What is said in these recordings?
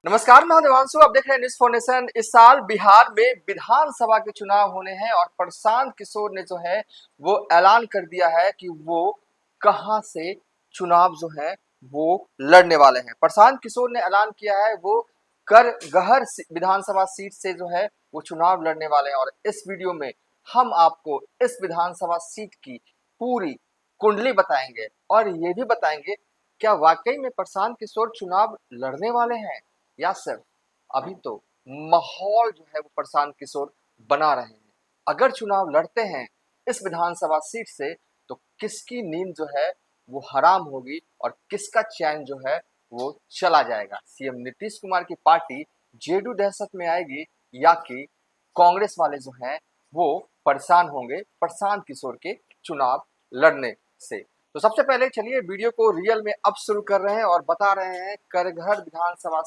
नमस्कार, मैं देवांशु। आप देख रहे हैं न्यूज़ फॉर नेशन। इस साल बिहार में विधानसभा के चुनाव होने हैं और प्रशांत किशोर ने जो है वो ऐलान कर दिया है कि वो कहां से चुनाव जो है वो लड़ने वाले हैं। प्रशांत किशोर ने ऐलान किया है वो करगहर विधानसभा सीट से जो है वो चुनाव लड़ने वाले हैं और इस वीडियो में हम आपको इस विधानसभा सीट की पूरी कुंडली बताएंगे और ये भी बताएंगे क्या वाकई में प्रशांत किशोर चुनाव लड़ने वाले हैं या सिर्फ अभी तो माहौल जो है वो प्रशांत किशोर बना रहे हैं। अगर चुनाव लड़ते हैं इस विधानसभा सीट से तो किसकी नींद जो है वो हराम होगी और किसका चैन जो है वो चला जाएगा। सीएम नीतीश कुमार की पार्टी जेडीयू दहशत में आएगी या कि कांग्रेस वाले जो हैं वो परेशान होंगे प्रशांत किशोर के चुनाव लड़ने से। तो सबसे पहले चलिए वीडियो को रियल में अब शुरू कर रहे हैं और बता रहे हैं करगहर विधानसभा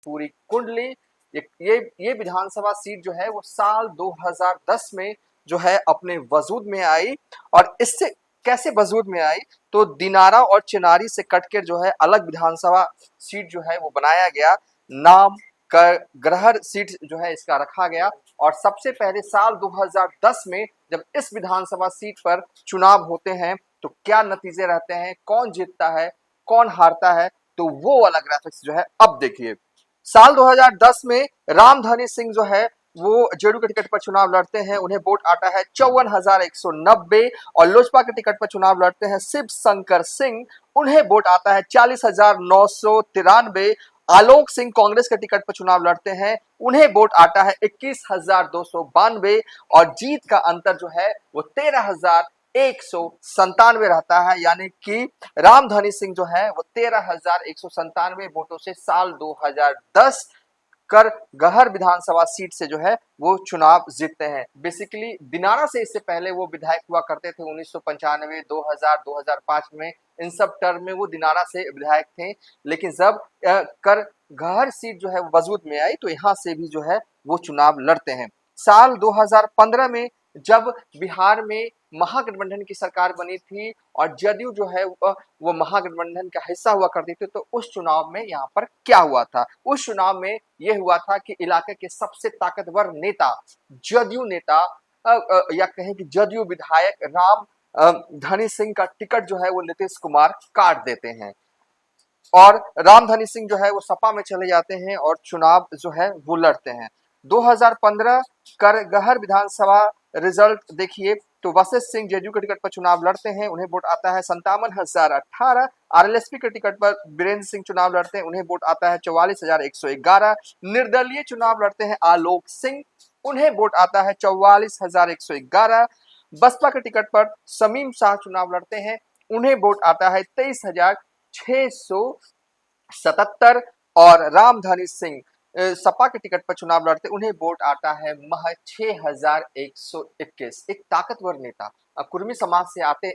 पूरी कुंडली। ये विधानसभा सीट जो है वो साल 2010 में जो है अपने वजूद में आई और इससे कैसे वजूद में आई तो दिनारा और चिनारी से कटकर जो है अलग विधानसभा सीट जो है वो बनाया गया। नाम करगहर सीट जो है इसका रखा गया और सबसे पहले साल 2010 में जब इस विधानसभा सीट पर चुनाव होते हैं तो क्या नतीजे रहते हैं, कौन जीतता है कौन हारता है, तो वो वाला ग्राफिक्स जो है अब देखिए। साल 2010 में रामधनी सिंह जो है वो जेडीयू के टिकट पर चुनाव लड़ते हैं, उन्हें वोट आता है 54,190 और लोजपा के टिकट पर चुनाव लड़ते हैं शिव शंकर सिंह, उन्हें वोट आता है 40,993। आलोक सिंह कांग्रेस के टिकट पर चुनाव लड़ते हैं, उन्हें वोट आता है 21,292 और जीत का अंतर जो है वो 13,197 रहता है। यानी कि रामधनी सिंह जो है वो 13,197 वोटों से साल 2010 करगहर विधानसभा सीट से जो है वो चुनाव जीतते हैं। बेसिकली दिनारा से इससे पहले वो विधायक हुआ करते थे 1995, 2000, 2005 में इन सब टर्म में वो दिनारा से विधायक थे। लेकिन जब करगहर सीट जो है वजूद में आई तो यहाँ से भी जो है वो चुनाव लड़ते हैं। साल 2015 में जब बिहार में महागठबंधन की सरकार बनी थी और जदयू जो है वो महागठबंधन का हिस्सा हुआ करती थी तो उस चुनाव में यहाँ पर क्या हुआ था, उस चुनाव में यह हुआ था कि इलाके के सबसे ताकतवर नेता जदयू नेता या कहें कि जदयू विधायक राम धनी सिंह का टिकट जो है वो नीतीश कुमार काट देते हैं और रामधनी सिंह जो है वो सपा में चले जाते हैं और चुनाव जो है वो लड़ते हैं। 2015 करगहर विधानसभा रिजल्ट देखिए तो वशिष्ठ सिंह जेडीयू के टिकट पर चुनाव लड़ते हैं, उन्हें वोट आता है 57,018। आरएलएसपी के टिकट पर बीरेंद्र सिंह चुनाव लड़ते हैं, उन्हें वोट आता है 44,111। निर्दलीय चुनाव लड़ते हैं आलोक सिंह, उन्हें वोट आता है 44,111। बसपा के टिकट पर शमीम शाह चुनाव लड़ते हैं, उन्हें वोट आता है 23,677 और रामधनी सिंह सपा के टिकट पर चुनाव लड़ते उन्हें वोट आता है महज 6,121। एक ताकतवर नेता कुर्मी समाज से आते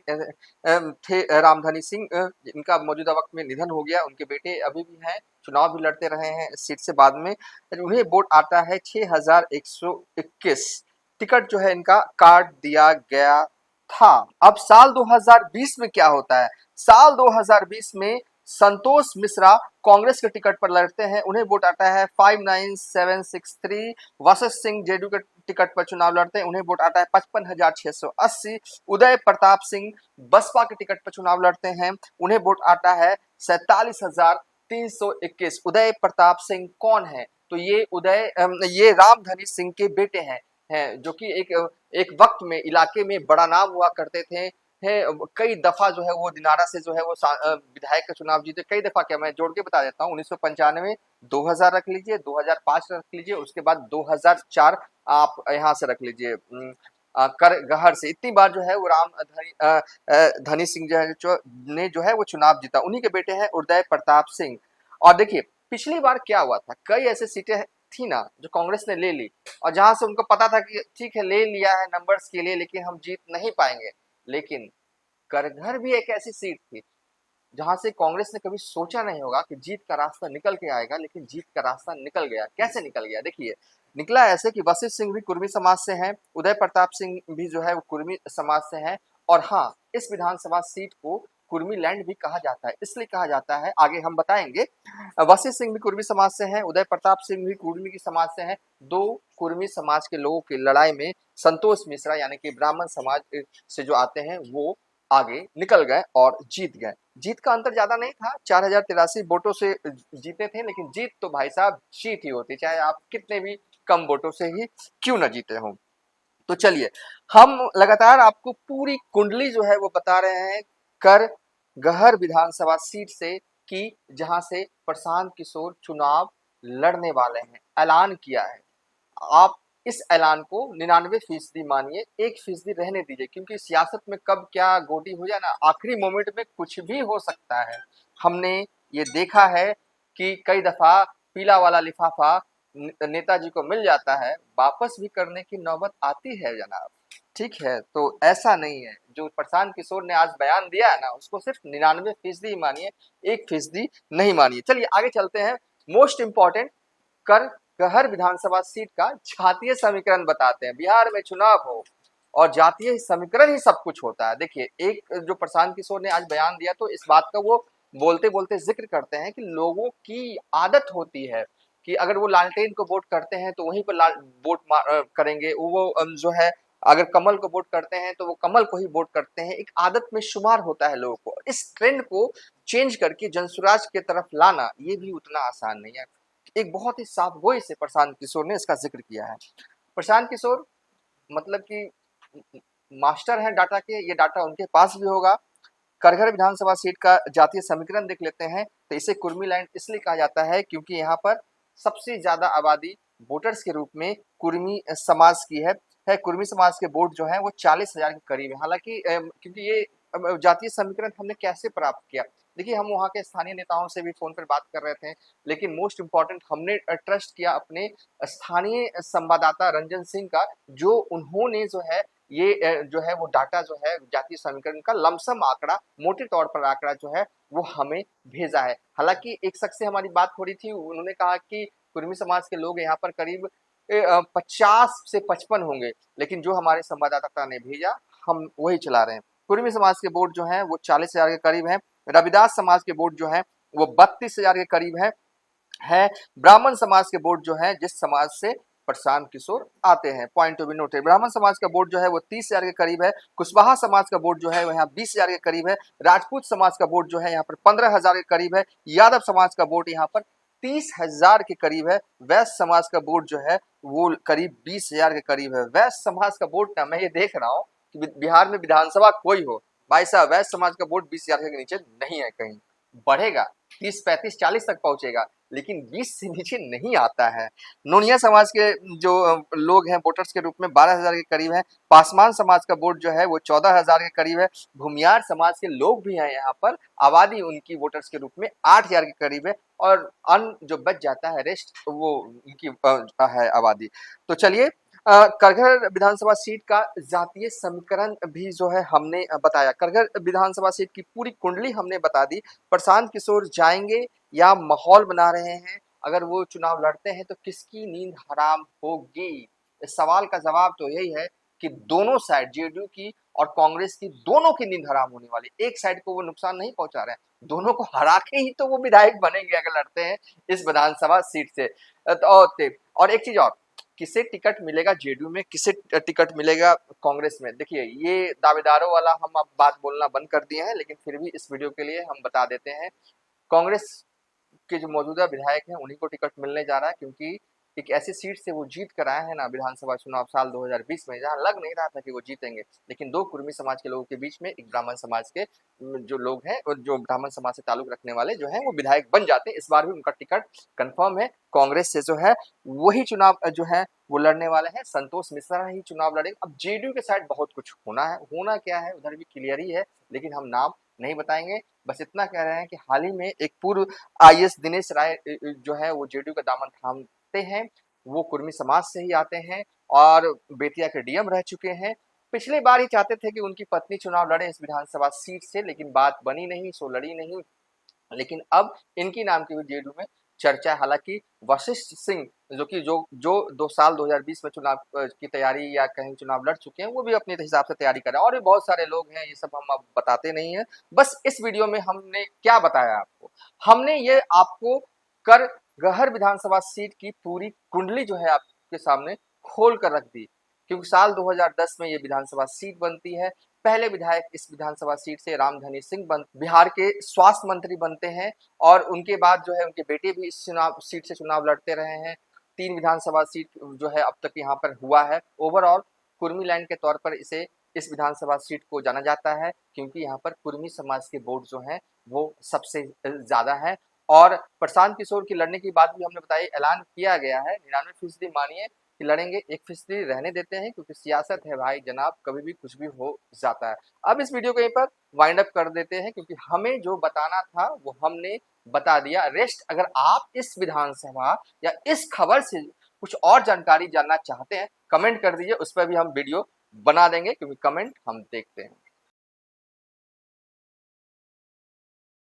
थे रामधनी सिंह, इनका मौजूदा वक्त में निधन हो गया, उनके बेटे अभी भी हैं, चुनाव भी लड़ते रहे हैं इस सीट से बाद में, उन्हें वोट आता है 6,121। टिकट जो है इनका काट दिया गया था। अब साल 2020 में क्या होता है, साल 2020 में संतोष मिश्रा कांग्रेस के टिकट पर लड़ते हैं, उन्हें वोट आता है 59,763। वशिष्ठ सिंह जेडीयू के टिकट पर चुनाव लड़ते हैं, उन्हें वोट आता है 55,680। उदय प्रताप सिंह बसपा के टिकट पर चुनाव लड़ते हैं, उन्हें वोट आता है 47,321। उदय प्रताप सिंह कौन है तो ये रामधनी सिंह के बेटे हैं जो कि एक वक्त में इलाके में बड़ा नाम हुआ करते थे। कई दफा जो है वो दिनारा से जो है वो विधायक का चुनाव जीते, कई दफा। क्या मैं जोड़ के बता देता हूँ, 1995, 2000 रख लीजिए, 2005 रख लीजिए, उसके बाद 2004 आप यहाँ से रख लीजिए। करगहर से इतनी बार जो है वो धनी सिंह जो है वो चुनाव जीता, उन्हीं के बेटे हैं उदय प्रताप सिंह। और देखिए पिछली बार क्या हुआ था, कई ऐसे सीटें थी ना जो कांग्रेस ने ले ली और जहां से उनको पता था कि ठीक है ले लिया है नंबर्स के लिए लेकिन हम जीत नहीं पाएंगे। लेकिन करगहर भी एक ऐसी सीट थी जहां से कांग्रेस ने कभी सोचा नहीं होगा कि जीत का रास्ता निकल के आएगा, लेकिन जीत का रास्ता निकल गया। कैसे निकल गया देखिए, निकला ऐसे कि वशिष्ठ सिंह भी कुर्मी समाज से हैं, उदय प्रताप सिंह भी जो है वो कुर्मी समाज से हैं और हाँ, इस विधानसभा सीट को कुर्मी लैंड भी कहा जाता है। इसलिए कहा जाता है, आगे हम बताएंगे। वशिष्ठ सिंह भी कुर्मी समाज से हैं, उदय प्रताप सिंह भी कुर्मी की समाज से हैं। दो कुर्मी समाज के लोगों की लड़ाई में संतोष मिश्रा यानी कि ब्राह्मण समाज से जो आते हैं वो आगे निकल गए और जीत गए। जीत का अंतर ज्यादा नहीं था, 4083 वोटों से जीते थे, लेकिन जीत तो भाई साहब जीत ही होती, चाहे आप कितने भी कम वोटों से ही क्यों न जीते हों। तो चलिए, हम लगातार आपको पूरी कुंडली जो है वो बता रहे हैं कर गहर विधानसभा सीट से, कि जहां से प्रशांत किशोर चुनाव लड़ने वाले हैं, ऐलान किया है। आप इस ऐलान को 99% मानिए, 1% रहने दीजिए, क्योंकि सियासत में कब क्या गोटी हो जाए ना, आखिरी मोमेंट में कुछ भी हो सकता है। हमने ये देखा है कि कई दफा पीला वाला लिफाफा नेताजी को मिल जाता है, वापस भी करने की नौबत आती है जनाब। ठीक है, तो ऐसा नहीं है। जो प्रशांत किशोर ने आज बयान दिया है ना, उसको सिर्फ 99% ही मानिए, 1% नहीं मानिए। चलिए आगे चलते हैं। मोस्ट इंपॉर्टेंट, कर गहर विधानसभा सीट का जातीय समीकरण बताते हैं। बिहार में चुनाव हो और जातीय समीकरण ही सब कुछ होता है। देखिए, एक जो प्रशांत किशोर ने आज बयान दिया, तो इस बात का वो बोलते बोलते जिक्र करते हैं कि लोगों की आदत होती है कि अगर वो लालटेन को वोट करते हैं तो वहीं पर वोट करेंगे। वो जो है, अगर कमल को वोट करते हैं तो वो कमल को ही वोट करते हैं। एक आदत में शुमार होता है लोगों को। इस ट्रेंड को चेंज करके जनसुराज की तरफ लाना ये भी उतना आसान नहीं है। एक बहुत ही साफ गोई से प्रशांत किशोर ने इसका जिक्र किया है। प्रशांत किशोर मतलब कि मास्टर है डाटा के, ये डाटा उनके पास भी होगा। करघर विधानसभा सीट का जातीय समीकरण देख लेते हैं। तो इसे कुर्मी लैंड इसलिए कहा जाता है क्योंकि यहाँ पर सबसे ज्यादा आबादी वोटर्स के रूप में कुर्मी समाज की है। कुर्मी समाज के वोट जो है वो 40,000 के करीब है। हालांकि क्योंकि ये जातीय समीकरण हमने कैसे प्राप्त किया, देखिए हम वहाँ के स्थानीय नेताओं से भी फोन पर बात कर रहे थे, लेकिन मोस्ट इम्पोर्टेंट हमने ट्रस्ट किया अपने स्थानीय संवाददाता रंजन सिंह का, जो उन्होंने जो है ये जो है वो डाटा जो है जातीय समीकरण का लमसम आंकड़ा, मोटे तौर पर आंकड़ा जो है वो हमें भेजा है। हालांकि एक शख्स से हमारी बात हो रही थी, उन्होंने कहा कि कुर्मी समाज के लोग यहाँ पर करीब 50 से 55 होंगे, लेकिन जो हमारे संवाददाता ने भेजा हम वही चला रहे हैं। कुर्मी समाज के वोट जो है वो 40,000 के करीब है। रविदास समाज के वोट जो है वो 32,000 के करीब है। ब्राह्मण समाज के वोट जो है, जिस समाज से प्रशांत किशोर आते हैं, पॉइंट टू बी नोटेड, ब्राह्मण समाज का वोट जो है वो 30,000 के करीब है। कुशवाहा समाज का वोट जो है यहाँ 20,000 के करीब है। राजपूत समाज का वोट जो है यहाँ पर 15,000 के करीब है। यादव समाज का वोट यहाँ पर 30,000 के करीब है। वैश्य समाज का वोट जो है वो करीब 20,000 के करीब है। वैश्य समाज का वोट ना, मैं ये देख रहा हूँ कि बिहार में विधानसभा कोई हो, भाई साहब वैश्य समाज का वोट 20,000 के नीचे नहीं है, कहीं बढ़ेगा 30, 35, 40 तक पहुंचेगा, लेकिन 20 से नीचे नहीं आता है। नोनिया समाज के जो लोग हैं वोटर्स के रूप में 12,000 के करीब है। पासवान समाज का वोट जो है वो 14,000 के करीब है। भूमियार समाज के लोग भी हैं यहाँ पर, आबादी उनकी वोटर्स के रूप में 8,000 के करीब है, और अन्य जो बच जाता है रेस्ट वो उनकी है आबादी। तो चलिए, करघर विधानसभा सीट का जातीय समीकरण भी जो है हमने बताया। करघर विधानसभा सीट की पूरी कुंडली हमने बता दी। प्रशांत किशोर जाएंगे या माहौल बना रहे हैं, अगर वो चुनाव लड़ते हैं तो किसकी नींद हराम होगी? इस सवाल का जवाब तो यही है कि दोनों साइड, जेडीयू की और कांग्रेस की, दोनों की नींद हराम होने वाली। एक साइड को वो नुकसान नहीं पहुंचा रहे हैं, दोनों को हरा के ही तो वो विधायक बनेंगे अगर लड़ते हैं इस विधानसभा सीट से। और एक चीज और, किसे टिकट मिलेगा जेडीयू में, किसे टिकट मिलेगा कांग्रेस में, देखिए ये दावेदारों वाला हम अब बात बोलना बंद कर दिए हैं, लेकिन फिर भी इस वीडियो के लिए हम बता देते हैं। कांग्रेस के जो मौजूदा विधायक हैं उन्हीं को टिकट मिलने जा रहा है, क्योंकि एक ऐसी सीट से वो जीत कर आए हैं ना विधानसभा चुनाव साल 2020 में, जहां लग नहीं रहा था कि वो जीतेंगे, लेकिन दो कुर्मी समाज के लोगों के बीच में एक ब्राह्मण समाज के जो लोग हैं, जो ब्राह्मण समाज से ताल्लुक रखने वाले जो हैं, वो विधायक बन जाते हैं। इस बार भी उनका टिकट कंफर्म है, कांग्रेस से जो है वही चुनाव जो है वो लड़ने वाले हैं। संतोष मिश्रा ही चुनाव लड़ेंगे। अब जेडीयू के साइड बहुत कुछ होना है, होना क्या है उधर भी क्लियर ही है, लेकिन हम नाम नहीं बताएंगे। बस इतना कह रहे हैं कि हाल ही में एक पूर्व आईएएस दिनेश राय जो है वो जेडीयू का दामन थामते हैं। वो कुर्मी समाज से ही आते हैं और बेतिया के डीएम रह चुके हैं। पिछली बार ही चाहते थे कि उनकी पत्नी चुनाव लड़े इस विधानसभा सीट से, लेकिन बात बनी नहीं, सो लड़ी नहीं। लेकिन अब इनकी नाम की भी जेडीयू में चर्चा है। हालांकि वशिष्ठ सिंह जो कि जो जो 2 साल 2020 में चुनाव की तैयारी या कहीं चुनाव लड़ चुके हैं, वो भी अपने हिसाब से तैयारी कर रहे हैं और भी बहुत सारे लोग हैं, ये सब हम अब बताते नहीं हैं। बस इस वीडियो में हमने क्या बताया आपको? हमने ये आपको कर गहर विधानसभा सीट की पूरी कुंडली जो है आपके सामने खोल कर रख दी, क्योंकि साल 2010 में ये विधानसभा सीट बनती है। पहले विधायक इस विधानसभा सीट से रामधनी सिंह बिहार के स्वास्थ्य मंत्री बनते हैं और उनके बाद जो है उनके बेटे भी इस चुनाव सीट से चुनाव लड़ते रहे हैं। 3 विधानसभा सीट जो है अब तक यहाँ पर हुआ है। ओवरऑल कुर्मी लैंड के तौर पर इसे इस विधानसभा सीट को जाना जाता है, क्योंकि यहाँ पर कुर्मी समाज के वोट जो हैं वो सबसे ज़्यादा है। और प्रशांत किशोर की लड़ने की बात भी हमने बताई, ऐलान किया गया है 99% मानिए कि लड़ेंगे, 1% रहने देते हैं, क्योंकि सियासत है भाई जनाब, कभी भी कुछ भी हो जाता है। अब इस वीडियो को यहीं पर वाइंड अप कर देते हैं, क्योंकि हमें जो बताना था वो हमने बता दिया। रेस्ट अगर आप इस विधानसभा या इस खबर से कुछ और जानकारी जानना चाहते हैं, कमेंट कर दीजिए, उस पर भी हम वीडियो बना देंगे, क्योंकि कमेंट हम देखते हैं।